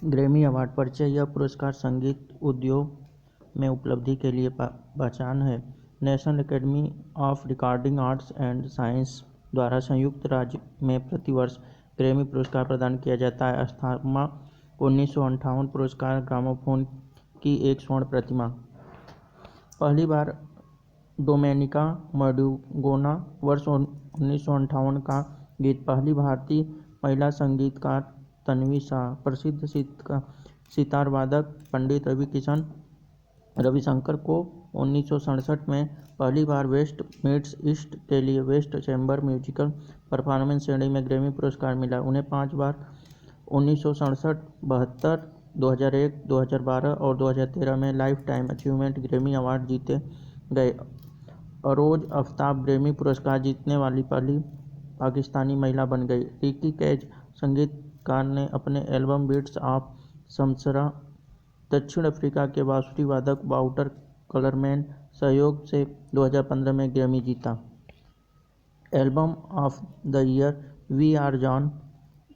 Grammy award परिचय। यह पुरस्कार संगीत उद्योग में उपलब्धि के लिए पहचान है। National academy of recording arts and science द्वारा संयुक्त राज्य में प्रतिवर्ष ग्रैमी पुरस्कार प्रदान किया जाता है। स्थापना 1958। पुरस्कार ग्रामोफोन की एक स्वर्ण प्रतिमा। पहली बार डोमेनिका मडुगोना। वर्ष 1958 का गीत। पहली भारतीय महिला संगीतकार तन्वी शाह। प्रसिद्ध सितार वादक पंडित रविशंकर को 1967 में पहली बार वेस्ट मीट्स ईस्ट के लिए वेस्ट चैम्बर म्यूजिकल परफॉर्मेंस श्रेणी में ग्रैमी पुरस्कार मिला। उन्हें 5 बार 1967, 72, 2001, 2012 और 2013 में life time achievement Grammy award जीते गए। अरोज आफ्ताब ग्रैमी पुरस्कार जीतने वाली पहली पाकिस्तानी महिला बन गई। रिकी कैज संगीतकार ने अपने एल्बम बीट्स ऑफ शमशरा दक्षिण अफ्रीका के बांसुरी वादक वाउटर कलरमैन सहयोग से 2015 में ग्रैमी जीता। Album of the year we are Jon.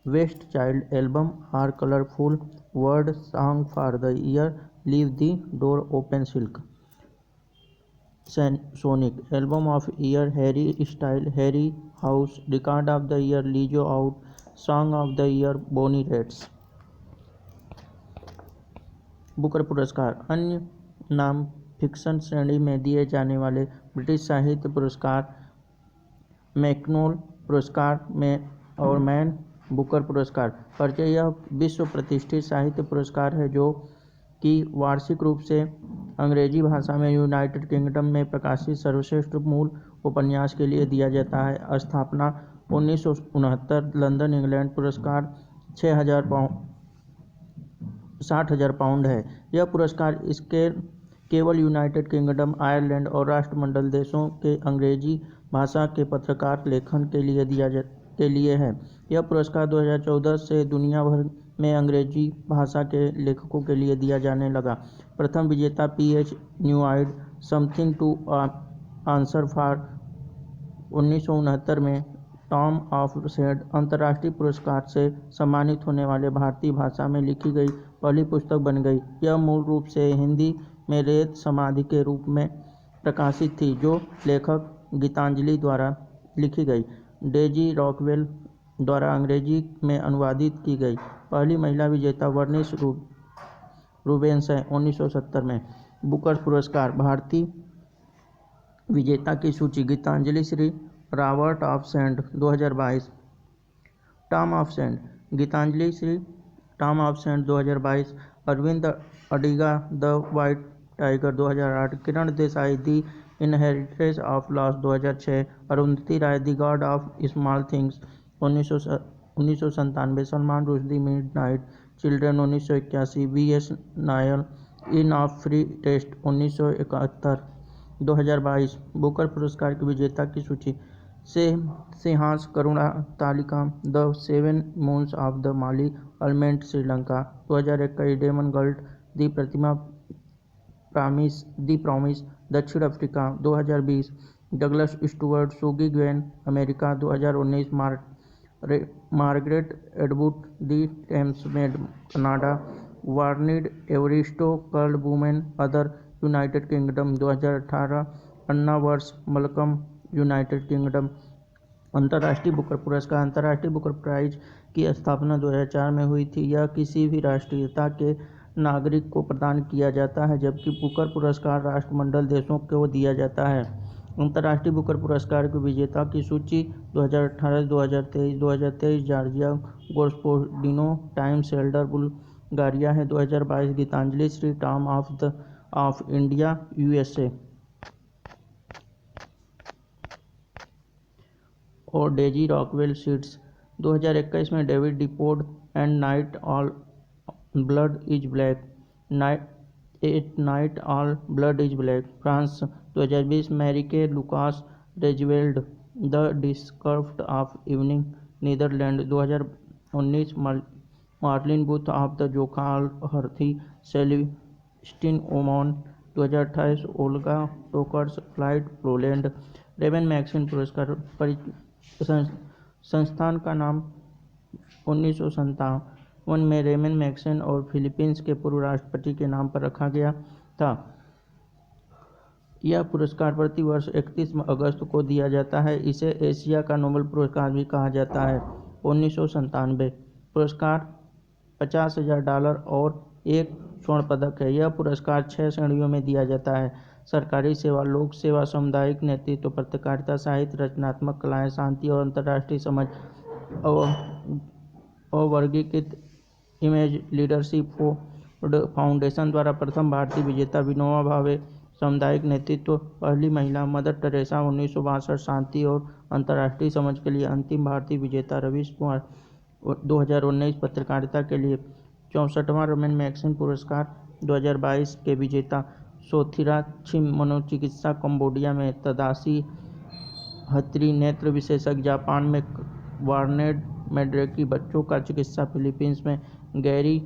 West child album are colourful word song for the year leave the door open silk sonic. Album of year Harry style Harry house. Record of the year Lizzo out. Song of the year Bonnie Raitt. Booker पुरस्कार अन्य नाम fiction श्रेणी में दिए जाने वाले British साहित्य पुरस्कार मैकनोल पुरस्कार में और मैन बुकर पुरस्कार। परिचय। यह विश्व प्रतिष्ठित साहित्य पुरस्कार है जो कि वार्षिक रूप से अंग्रेजी भाषा में यूनाइटेड किंगडम में प्रकाशित सर्वश्रेष्ठ मूल उपन्यास के लिए दिया जाता है। स्थापना 1969। London England. पुरस्कार 60,000 पाउंड है। यह पुरस्कार इसके केवल यूनाइटेड किंगडम, आयरलैंड और राष्ट्रमंडल देशों के अंग्रेजी भाषा के पत्रकार लेखन के लिए है। यह पुरस्कार 2014 से दुनिया भर में अंग्रेजी भाषा के लेखकों के लिए दिया जाने लगा। प्रथम विजेता पीएच न्यूआइड समथिंग टू आंसर फॉर 1969 में टॉम ऑफ सेड अंतर्राष्ट्रीय पुरस्कार से सम्मानित होने वाले भारतीय भाषा में लिखी गई पहली पुस्तक बन गई। यह मूल रूप से हिंदी में रेत समाधि के रूप में प्रकाशित थी जो लेखक गीतांजलि द्वारा लिखी गई। डेजी रॉकवेल द्वारा अंग्रेजी में अनुवादित की गई। पहली महिला विजेता वर्निस रूबेन्स है 1970 में। बुकर पुरस्कार भारतीय विजेता की सूची। Geetanjali Shree Robert of sand 2022। Tomb of sand. Geetanjali Shree tomb of sand 2022। Aravind Adiga the white tiger 2008। Kiran Desai the inheritance of loss 2006। Arundhati Roy the god of small things 1997। Salman Rushdie midnight children 1981। V S Naipaul in of free state 1971। 2022। Booker पुरस्कार के विजेता की सूची। Shehan Karunatilaka the 7 moons of the Maali Almeida Sri Lanka 2021। Damon Galgut the प्रतिमा the promise दक्षिण Africa 2020। Douglas Stuart Shuggie Bain America 2019। Margaret Atwood the testaments made Canada. Bernardine Evaristo girl woman other United Kingdom 2018। Anna Burns Milkman United Kingdom. अंतर्राष्ट्रीय Booker पुरस्कार। अंतर्राष्ट्रीय Booker prize की स्थापना 2004 में हुई थी। यह किसी भी राष्ट्रीयता के नागरिक को प्रदान किया जाता है जबकि बुकर पुरस्कार राष्ट्रमंडल देशों को दिया जाता है। अंतर्राष्ट्रीय बुकर पुरस्कार के विजेता की सूची 2018, 2023, 2023 Georgi Gospodinov times shelter Bulgaria है 2022। Geetanjali Shree tomb of India USA और डेजी रॉकवेल सीड्स 2021 में। David Diop and night all blood is black night all blood is black France 2020। Marieke Lucas Rijneveld the discomfort of evening Netherlands 2019। Marilyn Booth of the Jokha Alharthi celestial Oman 2028। Olga Tokarczuk flights Poland. Ramon Magsaysay पुरस्कार। संस्थान का नाम 1957। में Ramon Magsaysay और Philippines के पूर्व राष्ट्रपति के नाम पर रखा गया था। यह पुरस्कार प्रति वर्ष 31 अगस्त को दिया जाता है। इसे एशिया का नोबेल पुरस्कार भी कहा जाता है। 1997 पुरस्कार $50,000 और एक स्वर्ण पदक है। यह पुरस्कार 6 श्रेणियों में दिया जाता है: सरकारी सेवा, लोक सेवा, सामुदायिक नेतृत्व, पत्रकारिता, साहित्य, रचनात्मक कलाएं, शांति और अंतर्राष्ट्रीय समझ। अवर्गीकृत इमेज लीडरशिप फाउंडेशन द्वारा प्रथम भारतीय विजेता विनोबा भावे। सामुदायिक नेतृत्व, पहली महिला मदर टेरेसा 1962। शांति और अंतर्राष्ट्रीय समझ के लिए अंतिम भारतीय विजेता रवीश कुमार 2019। पत्रकारिता के लिए 64वां रेमन मैग्सेसे पुरस्कार 2022 के विजेता सोथिरा छिम। मनोचिकित्सा, कंबोडिया में तदाशी हथरी। नेत्र विशेषज्ञ, जापान में वार्नेड मेड्रेकी। बच्चों का चिकित्सा, फिलीपींस में गैरी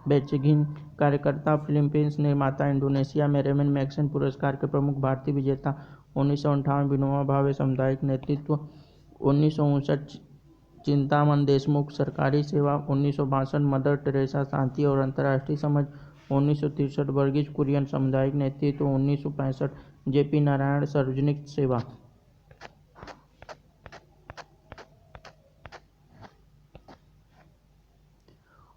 बेचगिन। कार्यकर्ता, फिलीपींस। निर्माता, इंडोनेशिया में रेमन मैग्सेसे पुरस्कार के प्रमुख भारतीय विजेता 1958 विनोबा भावे। सामुदायिक नेतृत्व 1959 चिंतामन देशमुख। सरकारी सेवा 1962 मदर टेरेसा। शांति और अंतर्राष्ट्रीय समझ 1963 वर्गीज कुरियन। सामुदायिक नेतृत्व 1965 जेपी नारायण। सार्वजनिक सेवा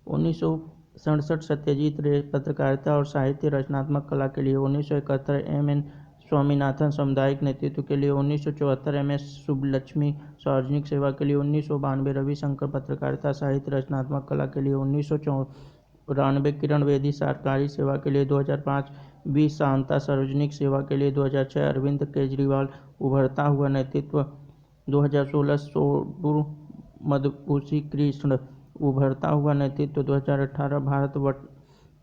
1967 सत्यजीत रे। पत्रकारिता और साहित्य, रचनात्मक कला के लिए 1971 एम.एन. स्वामीनाथन। सामुदायिक नेतृत्व के लिए 1974 एम.एस. सुब्बलक्ष्मी। सार्वजनिक सेवा के लिए 1992 रविशंकर। पत्रकारिता, साहित्य, रचनात्मक कला के लिए 1994 किरण बेदी। सरकारी सेवा के लिए 2005 बी. शांता। सार्वजनिक सेवा के लिए 2006 अरविंद केजरीवाल। उभरता हुआ नेतृत्व 2016 सोडूर मधुभूषी कृष्ण। उभरता हुआ नेतृत्व 2018 भारत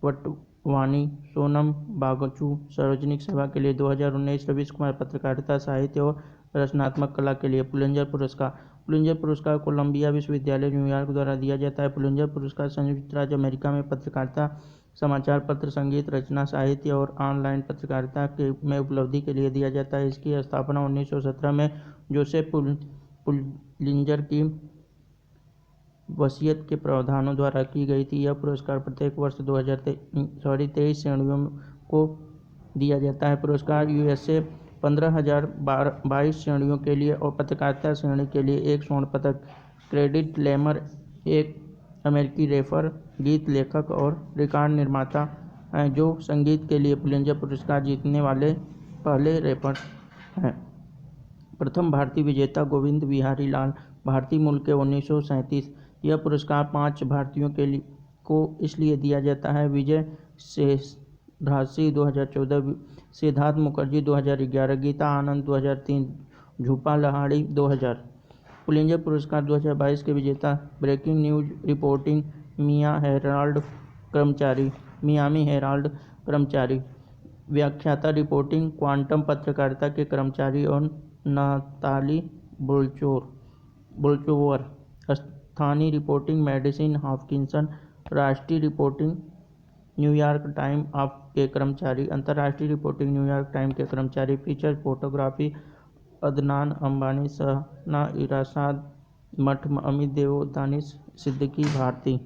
वटवानी सोनम बागचू। सार्वजनिक सेवा के लिए 2019 रवीश कुमार। पत्रकारिता, साहित्य और रचनात्मक कला के लिए पुलित्जर पुरस्कार। पुलित्जर पुरस्कार कोलंबिया विश्वविद्यालय न्यूयॉर्क द्वारा दिया जाता है। पुलित्जर पुरस्कार संयुक्त राज्य अमेरिका में पत्रकारिता, समाचार पत्र, संगीत रचना, साहित्य और ऑनलाइन पत्रकारिता में उपलब्धि के लिए दिया जाता है। इसकी स्थापना 1917 में जोसेफ पुलित्जर की वसीयत के प्रावधानों द्वारा की गई थी। यह पुरस्कार प्रत्येक वर्ष 23 श्रेणियों को दिया जाता है। पुरस्कार यूएसए 15,022 श्रेणियों के लिए और पत्रकारिता श्रेणी के लिए एक स्वर्ण पदक। क्रेडिट लेमर एक अमेरिकी रैपर, गीत लेखक और रिकॉर्ड निर्माता हैं जो संगीत के लिए पुलित्जर पुरस्कार जीतने वाले पहले रैपर हैं। प्रथम भारतीय विजेता गोविंद बिहारी लाल भारतीय मूल के 1937। यह पुरस्कार 5 भारतीयों को इसलिए दिया जाता है: विजय शेषरात्रि 2014, सिद्धार्थ मुखर्जी 2011, गीता आनंद 2003, झूपा लाहिड़ी 2000। पुलित्जर पुरस्कार 2022 के विजेता breaking news reporting Miami Herald कर्मचारी। व्याख्याता, रिपोर्टिंग क्वांटम पत्रकारिता के कर्मचारी और नताली बोल्चोवर। स्थानीय रिपोर्टिंग मेडिसन हॉपकिंसन। राष्ट्रीय रिपोर्टिंग न्यूयॉर्क टाइम के कर्मचारी। अंतर्राष्ट्रीय रिपोर्टिंग न्यूयॉर्क टाइम के कर्मचारी। फीचर फोटोग्राफी अदनान अंबानी, सहना इराशाद मठ, अमित देओ, दानिश सिद्दीकी। भारती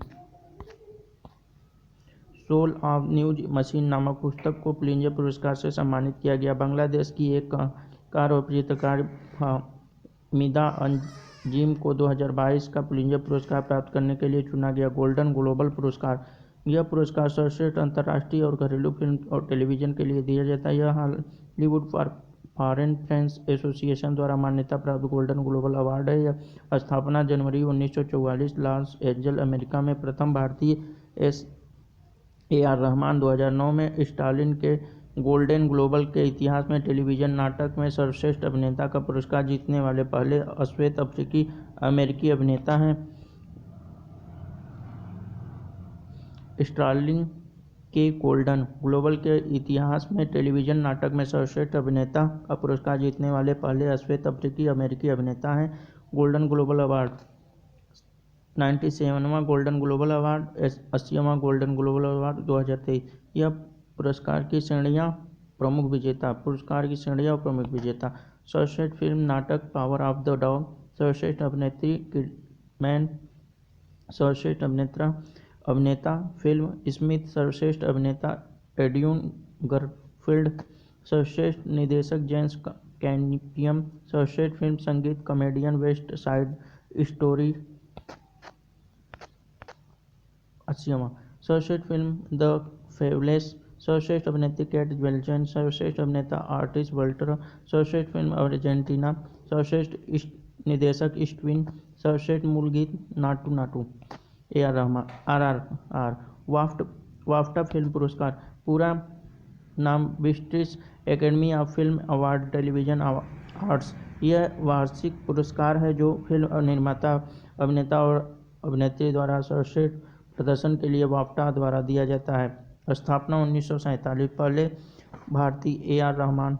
सोल ऑफ न्यूज मशीन नामक पुस्तक को पुलित्जर पुरस्कार से सम्मानित किया गया। बांग्लादेश की एक कार और पत्रकार फाहमीदा अंजीम को 2022 का पुलित्जर पुरस्कार प्राप्त करने के लिए चुना गया। गोल्डन ग्लोब पुरस्कार। यह पुरस्कार सर्वश्रेष्ठ अंतर्राष्ट्रीय और घरेलू फिल्म और टेलीविजन के लिए दिया जाता है। यह हॉलीवुड फॉरेन फ्रेंड्स एसोसिएशन द्वारा मान्यता प्राप्त गोल्डन ग्लोब अवार्ड है। यह स्थापना जनवरी 1944 लॉस एंजल्स, अमेरिका में। प्रथम भारतीय एस.ए.आर. रहमान 2009 में। स्टालिन के गोल्डन ग्लोब के इतिहास में टेलीविजन नाटक में सर्वश्रेष्ठ अभिनेता का पुरस्कार जीतने वाले पहले श्वेत अफ्रीकी अमेरिकी अभिनेता हैं। स्टालिन के गोल्डन ग्लोब के इतिहास में टेलीविजन नाटक में सर्वश्रेष्ठ अभिनेता का पुरस्कार जीतने वाले पहले श्वेत अफ्रीकी अमेरिकी अभिनेता हैं। गोल्डन ग्लोब अवार्ड 97वां गोल्डन ग्लोब अवार्ड, 80वां गोल्डन ग्लोब अवार्ड 2023। यह पुरस्कार की श्रेणियां प्रमुख विजेता। पुरस्कार की श्रेणियां और प्रमुख विजेता: सर्वश्रेष्ठ फिल्म नाटक पावर ऑफ द डॉग। सर्वश्रेष्ठ अभिनेत्री किरमैन सर्वश्रेष्ठ अभिनेता फिल्म स्मिथ, सर्वश्रेष्ठ अभिनेता एड्यून गरफील्ड, सर्वश्रेष्ठ निर्देशक जेम्स कैम्पियन, सर्वश्रेष्ठ फिल्म संगीत कॉमेडियन वेस्ट साइड स्टोरी 80वां, सर्वश्रेष्ठ फिल्म द फेबलेस, सर्वश्रेष्ठ अभिनेत्री केट ब्लैंचेट, सर्वश्रेष्ठ अभिनेता आर्टिस्ट वॉल्टर, सर्वश्रेष्ठ फिल्म अर्जेंटीना, सर्वश्रेष्ठ निर्देशक स्टीवन, सर्वश्रेष्ठ मूल गीत Naatu Naatu. A R Rahman RRR। BAFTA film पुरस्कार पूरा नाम British Academy of Film Award Television Arts. यह वार्षिक पुरस्कार है जो फिल्म निर्माता, अभिनेता और अभिनेत्री द्वारा सर्वश्रेष्ठ प्रदर्शन के लिए वाफ्टा द्वारा दिया जाता है। स्थापना 1947। पहले भारतीय AR रहमान।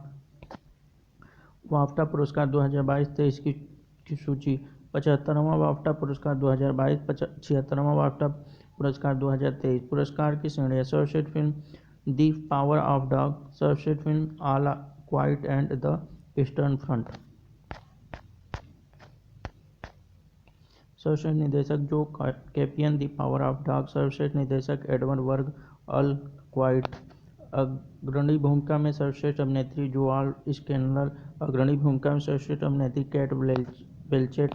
वाफ्टा पुरस्कार 2022-23 की सूची। 75वां वाफ्टा पुरस्कार 2022, 76वां वाफ्टा पुरस्कार 2023। पुरस्कार की श्रेणियाँ: सर्वश्रेष्ठ film the power of dog, सर्वश्रेष्ठ film all quiet and the eastern front, सर्वश्रेष्ठ निर्देशक Jo Campion the power of dog, सर्वश्रेष्ठ निर्देशक एडवर्ड बर्ग ऑल क्वाइट। अग्रणी भूमिका में सर्वश्रेष्ठ अभिनेत्री जोआल स्कैनलर, अग्रणी भूमिका में सर्वश्रेष्ठ अभिनेत्री केट ब्लैंचेट,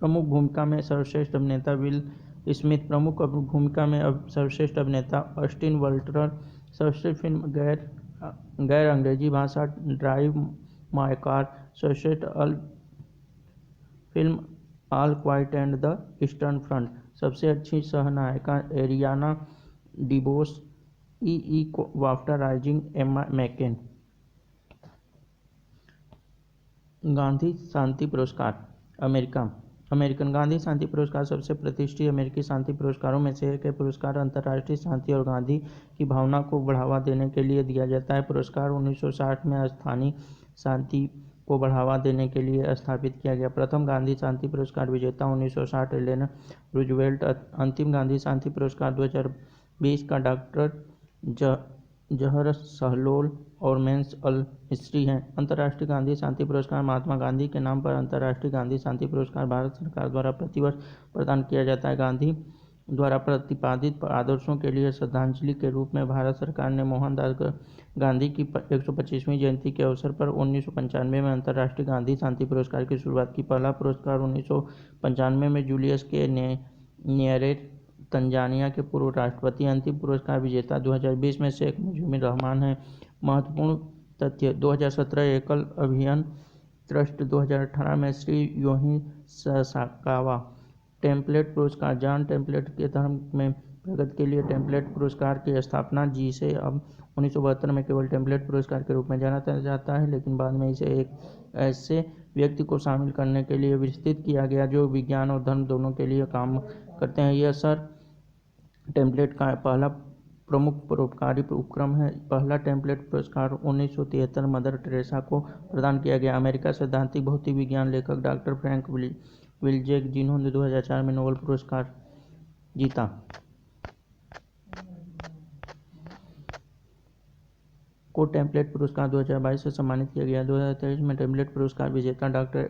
प्रमुख भूमिका में सर्वश्रेष्ठ अभिनेता विल स्मिथ, प्रमुख भूमिका में सर्वश्रेष्ठ अभिनेता ऑस्टिन बटलर, सर्वश्रेष्ठ फिल्म गैर अंग्रेजी भाषा ड्राइव माय कार, सर्वश्रेष्ठ film all quiet and the eastern front, सबसे अच्छी सहनायिका Ariana DeBose, वाफ्टा rising Emma मैकेन। Gandhi शांति पुरस्कार अमेरिका। अमेरिकन गांधी शांति पुरस्कार सबसे प्रतिष्ठित अमेरिकी शांति पुरस्कारों में से एक है। पुरस्कार अंतर्राष्ट्रीय शांति और गांधी की भावना को बढ़ावा देने के लिए दिया जाता है। पुरस्कार 1960 में स्थानीय शांति को बढ़ावा देने के लिए स्थापित किया गया। प्रथम गांधी शांति पुरस्कार विजेता 1960 एलेना रूजवेल्ट। अंतिम गांधी शांति पुरस्कार 2020 का डॉक्टर जहर सहलोल और मेंस अल मिस्री हैं। अंतर्राष्ट्रीय गांधी शांति पुरस्कार महात्मा गांधी के नाम पर अंतर्राष्ट्रीय गांधी शांति पुरस्कार भारत सरकार द्वारा प्रतिवर्ष प्रदान किया जाता है। गांधी द्वारा प्रतिपादित आदर्शों के लिए श्रद्धांजलि के रूप में भारत सरकार ने मोहनदास गांधी की 125वीं जयंती के अवसर पर 1995 में अंतर्राष्ट्रीय गांधी शांति पुरस्कार की शुरुआत की। पहला पुरस्कार 1995 में जूलियस के न्येरे तंजानिया के पूर्व राष्ट्रपति। अंतिम पुरस्कार विजेता 2020 में शेख मुजीबुर रहमान है। महत्वपूर्ण तथ्य: 2017 एकल अभियान ट्रस्ट, 2018 में श्री योही ससाकावा। टेम्पलेट पुरस्कार जॉन टेम्पलेट के धर्म में प्रगति के लिए टेम्पलेट पुरस्कार की स्थापना, जिसे अब 1972 में केवल टेम्पलेट पुरस्कार के रूप में जाना जाता है, लेकिन बाद में इसे एक ऐसे व्यक्ति को शामिल करने के लिए विस्तृत किया गया जो विज्ञान और धर्म दोनों के लिए काम करते हैं। यह सर टेम्पलेट का पहला प्रमुख परोपकारी उपक्रम है। पहला टेम्पलेट पुरस्कार 1973 मदर टेरेसा को प्रदान किया गया। अमेरिका सैद्धांतिक भौतिक विज्ञान लेखक डॉक्टर फ्रैंक विल्जेक, जिन्होंने 2004 में नोबेल पुरस्कार जीता, को टेम्पलेट पुरस्कार 2022 से सम्मानित किया गया। 2023 में टेम्पलेट पुरस्कार विजेता डॉक्टर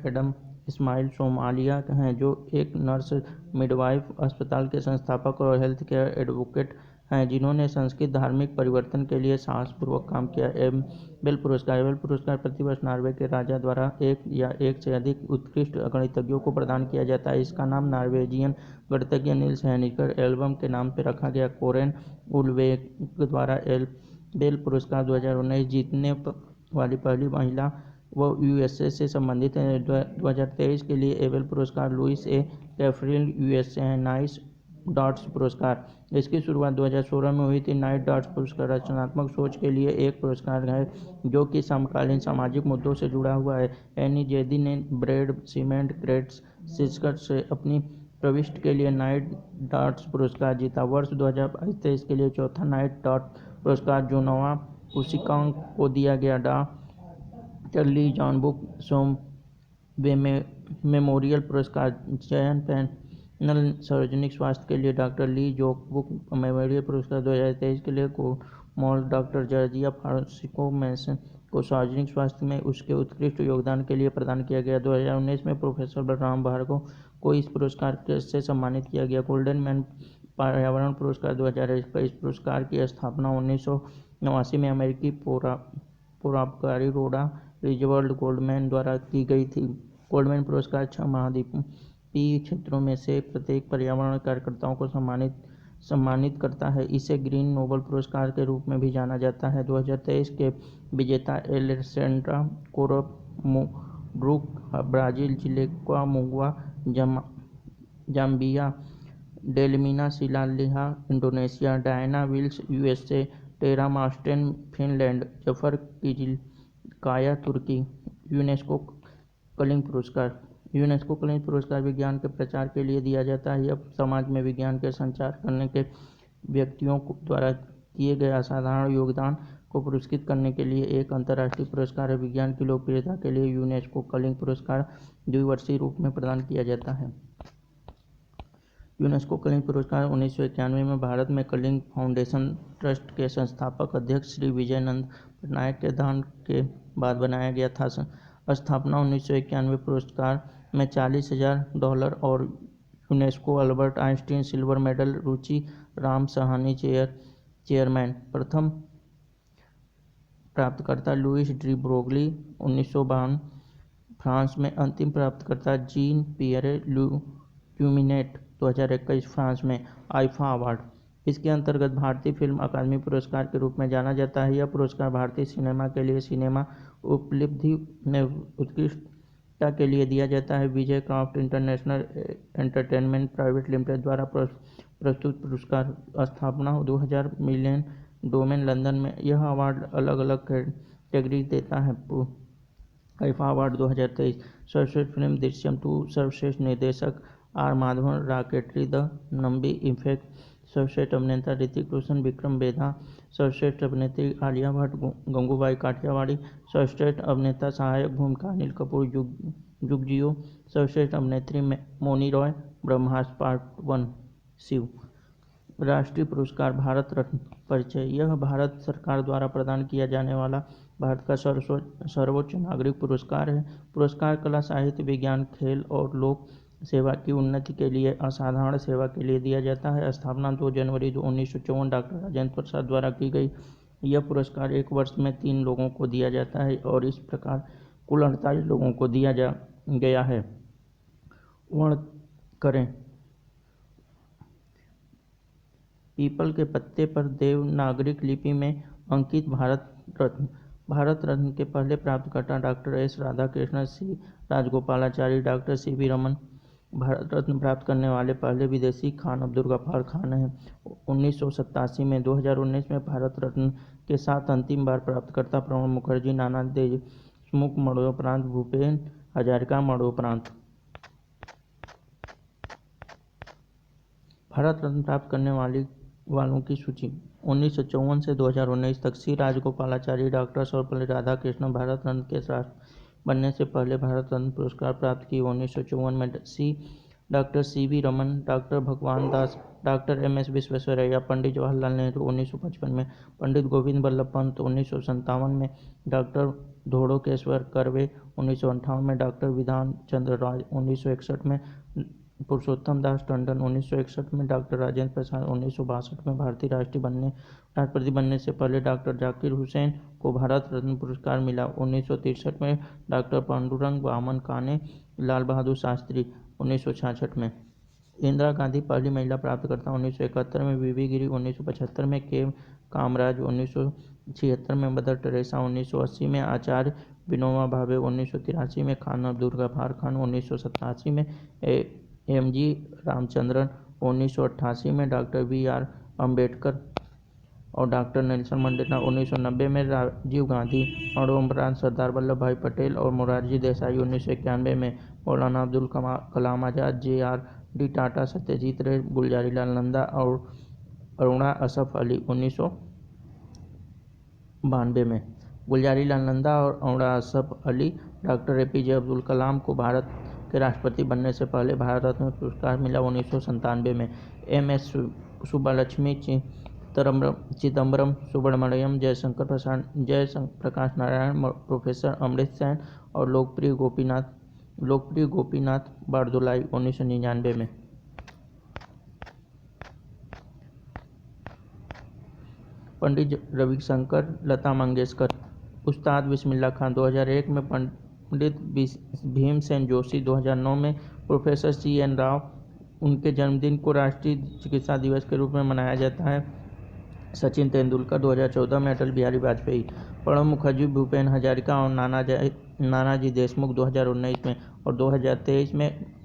एडम इस्माइल सोमालिया हैं, जो एक नर्स मिडवाइफ अस्पताल के संस्थापक और हेल्थ केयर एडवोकेट हैं, जिन्होंने संस्कृत धार्मिक परिवर्तन के लिए साहसपूर्वक काम किया। एबेल पुरस्कार प्रतिवर्ष नॉर्वे के राजा द्वारा एक या एक से अधिक उत्कृष्ट गणितज्ञों को प्रदान किया जाता है। इसका नाम नॉर्वेजियन गणितज्ञ निल्स हेनिकर एल्बम के नाम पर रखा गया। कोरेन उलवेक द्वारा एबेल पुरस्कार 2019 जीतने वाली पहली महिला वो USA से संबंधित है। 2023 के लिए एबेल पुरस्कार लुइस ए कैफरीन USA है। नाइट डॉट्स पुरस्कार, इसकी शुरुआत 2016 में हुई थी। नाइट डॉट्स पुरस्कार रचनात्मक सोच के लिए एक पुरस्कार है जो कि समकालीन सामाजिक मुद्दों से जुड़ा हुआ है। एनी जेदी ने ब्रेड, सीमेंट, क्रेट्स शीर्षक से अपनी प्रविष्टि के लिए नाइट डॉट्स पुरस्कार जीता। वर्ष 2022-23 के लिए चौथा नाइट डॉट पुरस्कार जोनोआ उसिकांग को दिया गया। डॉ. ली जॉन बुक सोम मेमोरियल पुरस्कार चयन पैनल सार्वजनिक स्वास्थ्य के लिए डॉ. ली जोक बुक मेमोरियल पुरस्कार 2023 के लिए कोमोल डॉ. जॉर्जिया फ्रांसिस्को को सार्वजनिक स्वास्थ्य में उसके उत्कृष्ट योगदान के लिए प्रदान किया गया। 2019 में प्रोफेसर बलराम भार्गव को इस पुरस्कार से सम्मानित किया गया। गोल्डन मैन पर्यावरण पुरस्कार 2021। पुरस्कार की स्थापना 1989 में अमेरिकी परोपकारी रोडा रिजवर्ड गोल्डमैन द्वारा की गई थी। गोल्डमैन पुरस्कार 6 महाद्वीपीय क्षेत्रों में से प्रत्येक पर्यावरण कार्यकर्ताओं को सम्मानित करता है। इसे ग्रीन नोबल पुरस्कार के रूप में भी जाना जाता है। 2023 के विजेता एलेसेंड्रा कोरमोड्रुक Brazil, Chilekwa Zambia, Delima Silalahi Indonesia, Diana Wills USA, Tero Mustonen Finland, Zafer Kizilkaya Turkey. UNESCO Kalinga पुरस्कार विज्ञान के प्रचार के लिए दिया जाता है। यह समाज में विज्ञान के संचार करने के व्यक्तियों द्वारा किए गए असाधारण योगदान को पुरस्कृत करने के लिए एक अंतर्राष्ट्रीय पुरस्कार है। विज्ञान की लोकप्रियता के लिए यूनेस्को कलिंग पुरस्कार द्विवर्षीय रूप में प्रदान किया जाता है। यूनेस्को कलिंग पुरस्कार 1991 में भारत में कलिंग फाउंडेशन ट्रस्ट के संस्थापक अध्यक्ष श्री विजय नंद पटनायक के दान के बाद बनाया गया था। स्थापना 1991। पुरस्कार में $40,000 और UNESCO Albert Einstein silver medal. Ruchi Ram Sahni chairman. प्रथम प्राप्तकर्ता लुइस डी ब्रोगली 1952 फ्रांस में। अंतिम प्राप्तकर्ता जीन पियरे ल्यूमिनेट 2021 फ्रांस में। आईफा अवार्ड इसके अंतर्गत भारतीय फिल्म अकादमी पुरस्कार के रूप में जाना जाता है। यह पुरस्कार भारतीय सिनेमा के लिए सिनेमा उपलब्धि में उत्कृष्टता के लिए दिया जाता है। Vijay craft international entertainment private limited द्वारा प्रस्तुत पुरस्कार। स्थापना 2000 मिलियन डोमेन लंदन में। यह अवार्ड अलग अलग कैटेगरी देता है। IIFA award 2023। सर्वश्रेष्ठ फिल्म दृश्यम 2। सर्वश्रेष्ठ निर्देशक R Madhavan Rocketry the Nambi effect. सर्वश्रेष्ठ अभिनेता ऋतिक रोशन विक्रम वेधा। सर्वश्रेष्ठ अभिनेत्री आलिया भट्ट गंगूबाई काठियावाड़ी। सर्वश्रेष्ठ अभिनेता सहायक भूमिका अनिल कपूर जुगजियो। सर्वश्रेष्ठ अभिनेत्री मोनी रॉय ब्रह्मास्त्र पार्ट 1 शिव। राष्ट्रीय पुरस्कार भारत रत्न परिचय। यह भारत सरकार द्वारा प्रदान किया जाने वाला भारत का सर्वोच्च नागरिक पुरस्कार है। पुरस्कार कला, साहित्य, विज्ञान, खेल और लोक सेवा की उन्नति के लिए असाधारण सेवा के लिए दिया जाता है। स्थापना 2 जनवरी 1954 डॉक्टर राजेंद्र प्रसाद द्वारा की गई। यह पुरस्कार एक वर्ष में 3 लोगों को दिया जाता है और इस प्रकार कुल 48 लोगों को दिया गया है। वर्ण करें। पीपल के पत्ते पर देवनागरिक लिपि में अंकित भारत रत्न के पहले प्राप्तकर्ता डॉक्टर एस राधाकृष्णन, सी राजगोपालाचारी, डॉक्टर सी.वी. रमन। भारत रत्न प्राप्त करने वाले पहले विदेशी खान अब्दुल गफ्फार खान हैं 1987 में। 2019 में भारत रत्न के साथ अंतिम बार प्राप्तकर्ता प्रणब मुखर्जी, नाना देशमुख मरणोपरांत, भूपेन हजारिका मरणोपरांत। भारत रत्न प्राप्त करने वालों की सूची 1954 से 2019 तक। सी राजगोपालाचारी, डॉक्टर सर्वपल्ली राधाकृष्णन। भारत रत्न के राष्ट्रपति बनने से पहले भारत रत्न पुरस्कार प्राप्त की 1954 में। Doctor CV. रमन, डॉक्टर भगवान दास, डॉक्टर एम.एस. विश्वेश्वरैया, पंडित जवाहरलाल नेहरू 1955 में, पंडित गोविंद बल्लभ पंत 1957 में, डॉक्टर धोड़केश्वर कर्वे 1958 में, डॉक्टर विधान चंद्र राय 1961 में, पुरुषोत्तम दास टंडन 1961 में, डॉक्टर राजेंद्र प्रसाद 1962 में। भारतीय राष्ट्रपति बनने से पहले डॉक्टर जाकिर हुसैन को भारत रत्न पुरस्कार मिला 1963 में, डॉक्टर पांडुरंग वामन काने, लाल बहादुर शास्त्री 1966 में। इंदिरा गांधी पहली महिला प्राप्तकर्ता 1971 में, वी.वी. गिरी 1975 में, के. कामराज 1976 में, मदर टेरेसा 1980 में, आचार्य विनोबा भावे 1983 में, खान अब्दुल गफ्फार खान 1987 में, एम.जी. रामचंद्रन 1988 में, डॉक्टर बी.आर. अम्बेडकर और डॉक्टर नेल्सन मंडेला 1990 में, राजीव गांधी मरणोपरांत, सरदार वल्लभ भाई पटेल और मोरारजी देसाई 1991 में, मौलाना अब्दुल कलाम आजाद, जे.आर.डी. टाटा, सत्यजीत रे, गुलजारीलाल नंदा और अरुणा असफ अली 1992 में। गुलजारीलाल नंदा और अरुणा असफ अली डॉक्टर ए.पी.जे. अब्दुल कलाम को भारत के राष्ट्रपति बनने से पहले भारत रत्न पुरस्कार मिला 1997 में। एम.एस. सुब्बालक्ष्मी चिदम्बरम सुब्रमण्यम, जयप्रकाश नारायण, प्रोफेसर अमृत सेन और लोकप्रिय गोपीनाथ बारदोलाई 1999 में। पंडित रविशंकर, लता मंगेशकर, उस्ताद बिस्मिल्लाह खान 2001 में, पंडित भीमसेन जोशी 2009 में, प्रोफेसर CN राव। उनके जन्मदिन को राष्ट्रीय चिकित्सा दिवस के रूप में मनाया जाता है। सचिन तेंदुलकर 2014 में, अटल बिहारी वाजपेयी, प्रणब मुखर्जी, भूपेन हजारिका और नानाजी देशमुख 2019 में और 2023 में